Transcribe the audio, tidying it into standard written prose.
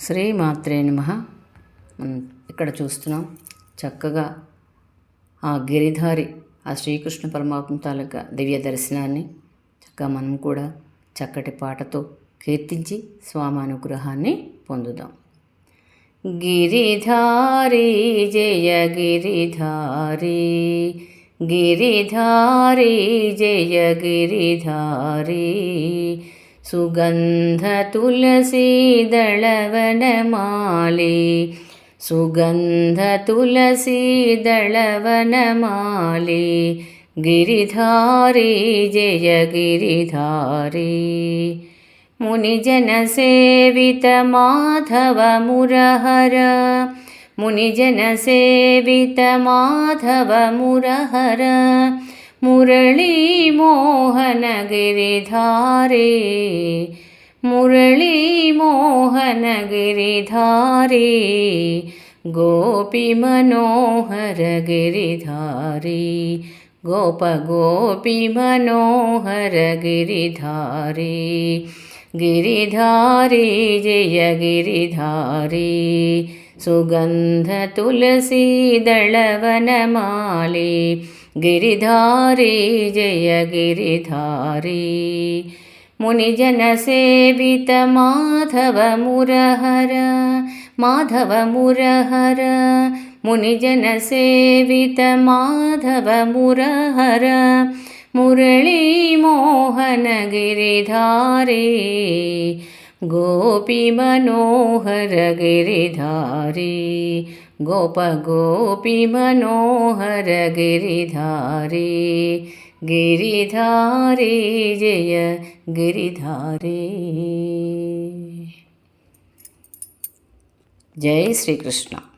శ్రీమాత్రే నమః. మనం ఇక్కడ చూస్తున్నాం చక్కగా ఆ గిరిధారి ఆ శ్రీకృష్ణ పరమాత్మ తాలూకా దివ్య దర్శనాన్ని చక్కగా మనం కూడా చక్కటి పాటతో కీర్తించి స్వామి అనుగ్రహాన్ని పొందుదాం. గిరిధారి జయ గిరిధారి, గిరిధారి జయ గిరిధారి, సుగంధ తులసీ దళవనమాలి, సుగంధ తులసీ దళవనమాలి, గిరిధారి జయ గిరిధారి. మునిజన సేవిత మాధవ మురహర, మునిజన సేవిత మాధవ మురహర, మురళీ మోహన గిరిధారే, మురళీ మోహన గిరిధారే, గోపి మనోహర గిరిధారి, గోప గోపి మనోహర గిరిధారి, గిరిధారి జయ గిరిధారి, సుగంధ తులసీ దళవనమాలి, గిరిధారి జయ గిరిధారి. మునిజన సేవిత మాధవ మురహర, మాధవ మురహర, మునిజన సేవిత మాధవ మురహర, మురళీ మోహన గిరిధారే, గోపి మనోహర గిరిధారి, గోప గోపి మనోహర గిరిధారి, గిరిధారి జయ గిరిధారి. జై శ్రీకృష్ణ.